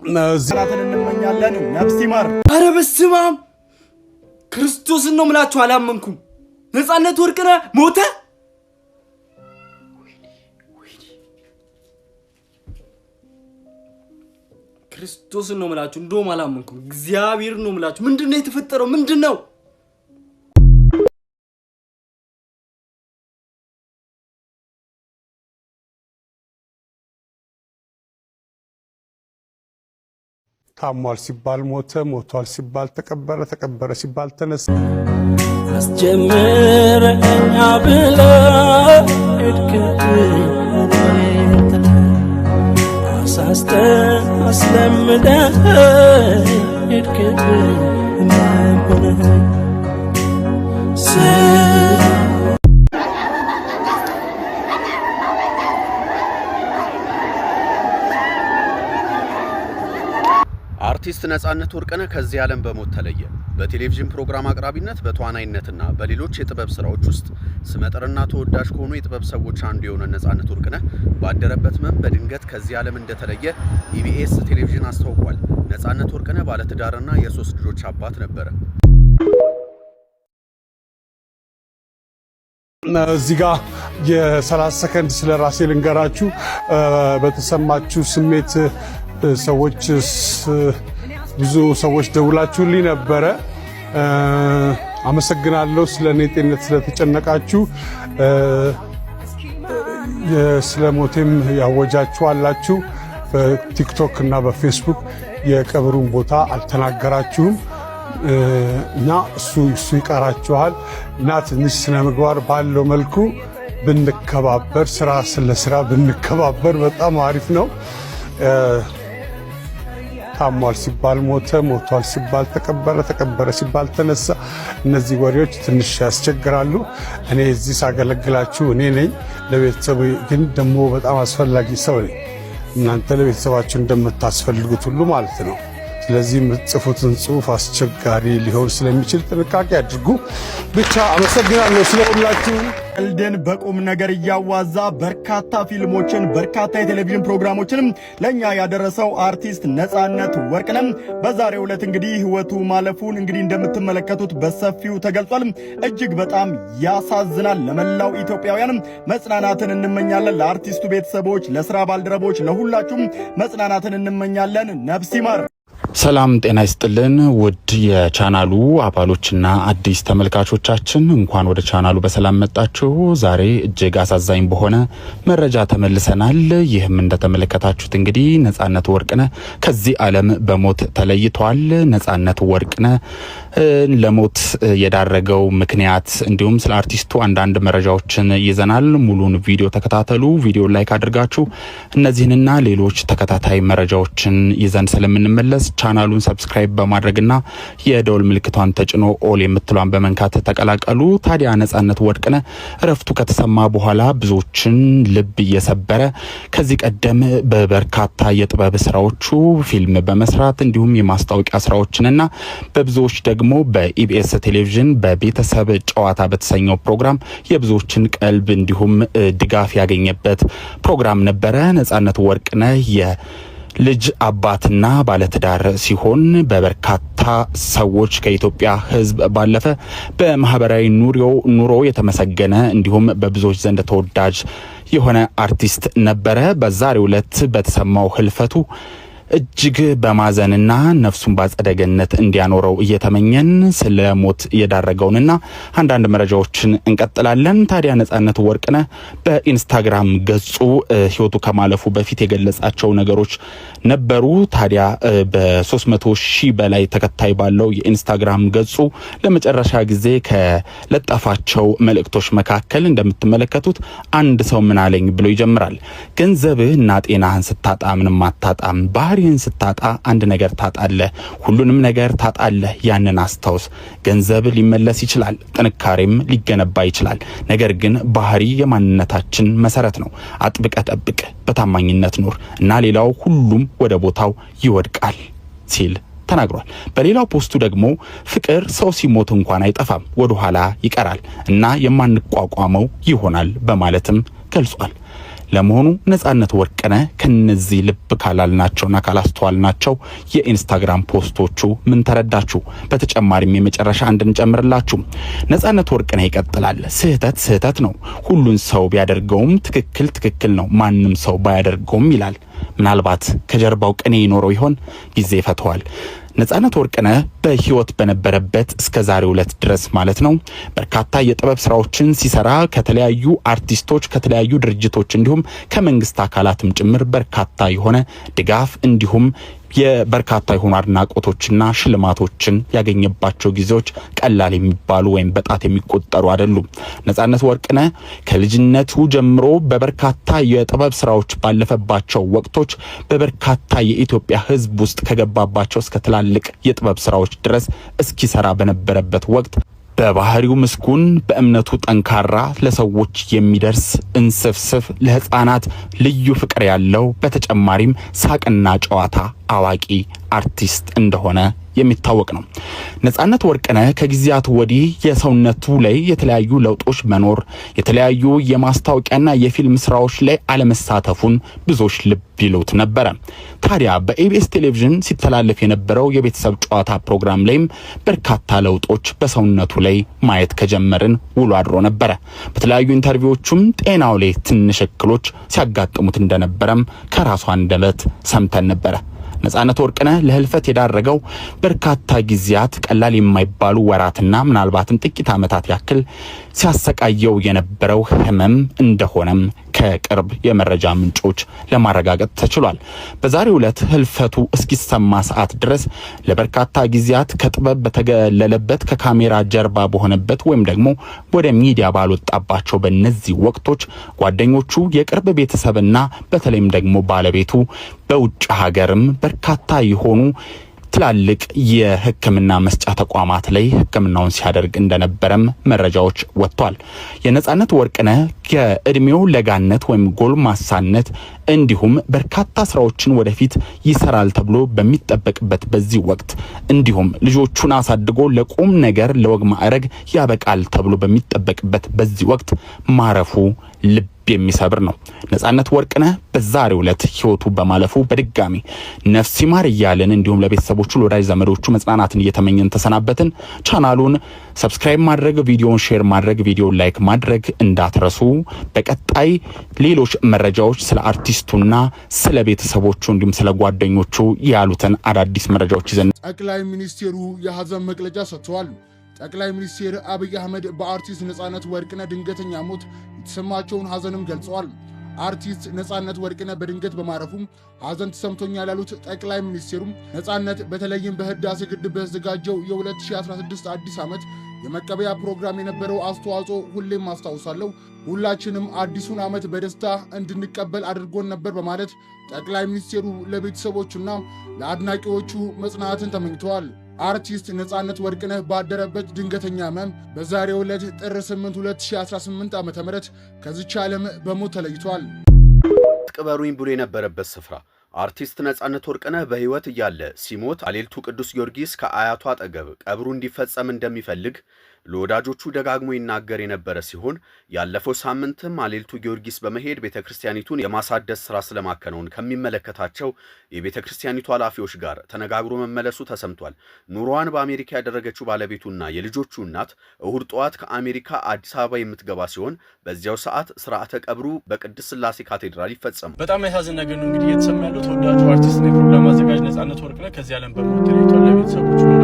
ዘላትን እንመኛለን ነፍስ ይማር። አረ በስመ አብ ክርስቶስን ነው ምላችሁ አላመንኩም። ነፃነት ወርቅነህ ሞተ። ክርስቶስን ነው ምላችሁ እንደውም አላመንኩም። እግዚአብሔር ነው ምላችሁ። ምንድነው የተፈጠረው? ምንድነው? ታሟል ሲባል ሞተ፣ ሞቷል ሲባል ተቀበረ፣ ተቀበረ ሲባል ተነሳ። አስጀምረኛ ብለህ አሳስተ አስለምደህ አርቲስት ነፃነት ወርቅነህ ከዚህ ዓለም በሞት ተለየ። በቴሌቪዥን ፕሮግራም አቅራቢነት በተዋናይነትና በሌሎች የጥበብ ስራዎች ውስጥ ስመጥርና ተወዳጅ ከሆኑ የጥበብ ሰዎች አንዱ የሆነ ነፃነት ወርቅነህ ባደረበት ህመም በድንገት ከዚህ ዓለም እንደተለየ ኢቢኤስ ቴሌቪዥን አስታውቋል። ነፃነት ወርቅነህ ባለትዳርና የ3 ልጆች አባት ነበረ። እዚህ ጋር የ30 ሰከንድ ስለ ራሴ ልንገራችሁ። በተሰማችሁ ስሜት ሰዎች ብዙ ሰዎች ደውላችሁልኝ ነበረ። አመሰግናለሁ። ስለኔ ጤንነት ስለተጨነቃችሁ። ስለ ሞቴም ያወጃችሁ አላችሁ። በቲክቶክ እና በፌስቡክ የቀብሩን ቦታ አልተናገራችሁም እና እሱ ይቀራችኋል እና ትንሽ ስነ ምግባር ባለው መልኩ ብንከባበር፣ ስራ ስለ ብንከባበር በጣም አሪፍ ነው። ታሟል ሲባል ሞተ፣ ሞቷል ሲባል ተቀበረ፣ ተቀበረ ሲባል ተነሳ። እነዚህ ወሬዎች ትንሽ ያስቸግራሉ። እኔ እዚህ ሳገለግላችሁ እኔ ነኝ። ለቤተሰብ ግን ደግሞ በጣም አስፈላጊ ሰው ነኝ። እናንተ ለቤተሰባችሁ እንደምታስፈልጉት ሁሉ ማለት ነው። ስለዚህ የምትጽፉትን ጽሑፍ አስቸጋሪ ሊሆን ስለሚችል ጥንቃቄ አድርጉ። ብቻ አመሰግናለሁ ስለሁላችሁ። ቀልድን በቁም ነገር እያዋዛ በርካታ ፊልሞችን በርካታ የቴሌቪዥን ፕሮግራሞችንም ለኛ ያደረሰው አርቲስት ነፃነት ወርቅነህ በዛሬው ዕለት እንግዲህ ህይወቱ ማለፉን እንግዲህ እንደምትመለከቱት በሰፊው ተገልጿል። እጅግ በጣም ያሳዝናል። ለመላው ኢትዮጵያውያን መጽናናትን እንመኛለን። ለአርቲስቱ ቤተሰቦች፣ ለስራ ባልደረቦች፣ ለሁላችሁም መጽናናትን እንመኛለን። ነፍስ ይማር። ሰላም ጤና ይስጥልን ውድ የቻናሉ አባሎችና አዲስ ተመልካቾቻችን እንኳን ወደ ቻናሉ በሰላም መጣችሁ። ዛሬ እጅግ አሳዛኝ በሆነ መረጃ ተመልሰናል። ይህም እንደተመለከታችሁት እንግዲህ ነፃነት ወርቅነህ ከዚህ ዓለም በሞት ተለይቷል። ነፃነት ወርቅነህ ለሞት የዳረገው ምክንያት እንዲሁም ስለ አርቲስቱ አንዳንድ መረጃዎችን ይዘናል። ሙሉን ቪዲዮ ተከታተሉ። ቪዲዮ ላይክ አድርጋችሁ እነዚህንና ሌሎች ተከታታይ መረጃዎችን ይዘን ስለምንመለስ ቻናሉን ሰብስክራይብ በማድረግና የደወል ምልክቷን ተጭኖ ኦል የምትሏን በመንካት ተቀላቀሉ። ታዲያ ነፃነት ወርቅነህ እረፍቱ ከተሰማ በኋላ ብዙዎችን ልብ እየሰበረ ከዚህ ቀደም በበርካታ የጥበብ ስራዎቹ ፊልም በመስራት እንዲሁም የማስታወቂያ ስራዎችንና በብዙዎች ደግሞ በኢቢኤስ ቴሌቪዥን በቤተሰብ ጨዋታ በተሰኘው ፕሮግራም የብዙዎችን ቀልብ እንዲሁም ድጋፍ ያገኘበት ፕሮግራም ነበረ። ነፃነት ወርቅነህ ልጅ አባትና ባለትዳር ሲሆን በበርካታ ሰዎች ከኢትዮጵያ ሕዝብ ባለፈ በማህበራዊ ኑሮ የተመሰገነ እንዲሁም በብዙዎች ዘንድ ተወዳጅ የሆነ አርቲስት ነበረ። በዛሬው ዕለት በተሰማው ህልፈቱ እጅግ በማዘንና ነፍሱን ባጸደ ገነት እንዲያኖረው እየተመኘን ስለ ሞት የዳረገውንና አንዳንድ መረጃዎችን እንቀጥላለን። ታዲያ ነፃነት ወርቅነህ በኢንስታግራም ገጹ ህይወቱ ከማለፉ በፊት የገለጻቸው ነገሮች ነበሩ። ታዲያ በ300,000 በላይ ተከታይ ባለው የኢንስታግራም ገጹ ለመጨረሻ ጊዜ ከለጣፋቸው መልእክቶች መካከል እንደምትመለከቱት አንድ ሰው ምን አለኝ ብሎ ይጀምራል። ገንዘብህ እና ጤናህን ስታጣ ምንም አታጣም። ባህሪን ስታጣ አንድ ነገር ታጣለህ። ሁሉንም ነገር ታጣለህ። ያንን አስታውስ። ገንዘብ ሊመለስ ይችላል፣ ጥንካሬም ሊገነባ ይችላል። ነገር ግን ባህሪ የማንነታችን መሰረት ነው። አጥብቀ ጠብቅ፣ በታማኝነት ኑር እና ሌላው ሁሉም ወደ ቦታው ይወድቃል ሲል ተናግሯል። በሌላው ፖስቱ ደግሞ ፍቅር ሰው ሲሞት እንኳን አይጠፋም፣ ወደ ኋላ ይቀራል እና የማንቋቋመው ይሆናል በማለትም ገልጿል። ለመሆኑ ነጻነት ወርቅነህ ከነዚህ ልብ ካላልናቸውና ካላስተዋልናቸው የኢንስታግራም ፖስቶቹ ምን ተረዳችሁ? በተጨማሪም የመጨረሻ እንድንጨምርላችሁ ነጻነት ወርቅነህ ይቀጥላል። ስህተት ነው፣ ሁሉን ሰው ቢያደርገውም ትክክል ነው፣ ማንም ሰው ባያደርገውም ይላል። ምናልባት ከጀርባው ቅኔ ይኖረው ይሆን? ጊዜ ይፈተዋል። ነጻነት ወርቅነህ በህይወት በነበረበት እስከ ዛሬው ዕለት ድረስ ማለት ነው በርካታ የጥበብ ስራዎችን ሲሰራ ከተለያዩ አርቲስቶች ከተለያዩ ድርጅቶች እንዲሁም ከመንግስት አካላትም ጭምር በርካታ የሆነ ድጋፍ እንዲሁም የበርካታ የሆኑ አድናቆቶችና ሽልማቶችን ያገኘባቸው ጊዜዎች ቀላል የሚባሉ ወይም በጣት የሚቆጠሩ አይደሉም። ነጻነት ወርቅነህ ከልጅነቱ ጀምሮ በበርካታ የጥበብ ስራዎች ባለፈባቸው ወቅቶች በበርካታ የኢትዮጵያ ህዝብ ውስጥ ከገባባቸው እስከ ትላልቅ የጥበብ ስራዎች ድረስ እስኪሰራ በነበረበት ወቅት በባህሪው ምስጉን በእምነቱ ጠንካራ ለሰዎች የሚደርስ እንስፍስፍ ለህፃናት ልዩ ፍቅር ያለው በተጨማሪም ሳቅና ጨዋታ አዋቂ አርቲስት እንደሆነ የሚታወቅ ነው። ነጻነት ወርቅነህ ከጊዜያት ወዲህ የሰውነቱ ላይ የተለያዩ ለውጦች መኖር የተለያዩ የማስታወቂያና የፊልም ስራዎች ላይ አለመሳተፉን ብዙዎች ልብ ይሉት ነበር። ታዲያ በኢቢኤስ ቴሌቪዥን ሲተላለፍ የነበረው የቤተሰብ ጨዋታ ፕሮግራም ላይም በርካታ ለውጦች በሰውነቱ ላይ ማየት ከጀመርን ውሎ አድሮ ነበር። በተለያዩ ኢንተርቪዎችም ጤናው ላይ ትንሽ እክሎች ሲያጋጥሙት እንደነበረም ከራሱ አንደበት ሰምተን ነበር። ነጻነት ወርቅነህ ለህልፈት የዳረገው በርካታ ጊዜያት ቀላል የማይባሉ ወራትና ምናልባትም ጥቂት ዓመታት ያክል ሲያሰቃየው የነበረው ህመም እንደሆነም ከቅርብ የመረጃ ምንጮች ለማረጋገጥ ተችሏል። በዛሬው ዕለት ህልፈቱ እስኪሰማ ሰዓት ድረስ ለበርካታ ጊዜያት ከጥበብ በተገለለበት ከካሜራ ጀርባ በሆነበት ወይም ደግሞ ወደ ሚዲያ ባልወጣባቸው በእነዚህ ወቅቶች ጓደኞቹ የቅርብ ቤተሰብና በተለይም ደግሞ ባለቤቱ በውጭ ሀገርም በርካታ የሆኑ ትላልቅ የህክምና መስጫ ተቋማት ላይ ህክምናውን ሲያደርግ እንደነበረም መረጃዎች ወጥቷል። የነጻነት ወርቅነህ ከእድሜው ለጋነት ወይም ጎልማሳነት እንዲሁም በርካታ ስራዎችን ወደፊት ይሰራል ተብሎ በሚጠበቅበት በዚህ ወቅት እንዲሁም ልጆቹን አሳድጎ ለቁም ነገር ለወግ ማዕረግ ያበቃል ተብሎ በሚጠበቅበት በዚህ ወቅት ማረፉ ልብ የሚሰብር ነው። ነጻነት ወርቅነህ በዛሬው ዕለት ህይወቱ በማለፉ በድጋሚ ነፍስ ይማር እያልን እንዲሁም ለቤተሰቦቹ ለወዳጅ ዘመዶቹ መጽናናትን እየተመኘን ተሰናበትን። ቻናሉን ሰብስክራይብ ማድረግ፣ ቪዲዮውን ሼር ማድረግ፣ ቪዲዮውን ላይክ ማድረግ እንዳትረሱ። በቀጣይ ሌሎች መረጃዎች ስለ አርቲስቱና ስለ ቤተሰቦቹ እንዲሁም ስለ ጓደኞቹ ያሉትን አዳዲስ መረጃዎች ይዘን ጠቅላይ ሚኒስቴሩ የሀዘን መግለጫ ሰጥተዋል። ጠቅላይ ሚኒስትር አብይ አህመድ በአርቲስት ነጻነት ወርቅነህ ድንገተኛ ሞት የተሰማቸውን ሀዘንም ገልጸዋል። አርቲስት ነጻነት ወርቅነህ በድንገት በማረፉም ሀዘን ተሰምቶኛል ያሉት ጠቅላይ ሚኒስትሩም ነጻነት በተለይም በህዳሴ ግድብ በተዘጋጀው የ2016 አዲስ ዓመት የመቀበያ ፕሮግራም የነበረው አስተዋጽኦ ሁሌም አስታውሳለሁ። ሁላችንም አዲሱን ዓመት በደስታ እንድንቀበል አድርጎን ነበር በማለት ጠቅላይ ሚኒስትሩ ለቤተሰቦቹና ለአድናቂዎቹ መጽናናትን ተመኝተዋል። አርቲስት ነጻነት ወርቅነህ ባደረበት ድንገተኛ ህመም በዛሬው ዕለት ጥር 8 2018 ዓ.ም ከዚች ዓለም በሞት ተለይቷል። ቅበሩኝ ብሎ የነበረበት ስፍራ አርቲስት ነጻነት ወርቅነህ በህይወት እያለ ሲሞት አሌልቱ ቅዱስ ጊዮርጊስ ከአያቱ አጠገብ ቀብሩ እንዲፈጸም እንደሚፈልግ ለወዳጆቹ ደጋግሞ ይናገር የነበረ ሲሆን ያለፈው ሳምንትም አሌልቱ ጊዮርጊስ በመሄድ ቤተክርስቲያኒቱን የማሳደስ ስራ ስለማከናወን ከሚመለከታቸው የቤተክርስቲያኒቱ ኃላፊዎች ጋር ተነጋግሮ መመለሱ ተሰምቷል። ኑሮዋን በአሜሪካ ያደረገችው ባለቤቱና የልጆቹ እናት እሁድ ጠዋት ከአሜሪካ አዲስ አበባ የምትገባ ሲሆን በዚያው ሰዓት ስርዓተ ቀብሩ በቅድስት ሥላሴ ካቴድራል ይፈጸማል። በጣም ያሳዝን ነገር ነው። እንግዲህ እየተሰማ ያለው ተወዳጁ አርቲስት ነው። ፕሮግራም አዘጋጅ ነጻነት ወርቅነህ ከዚህ ዓለም በሞት ተለይቷል። ለቤተሰቦቹ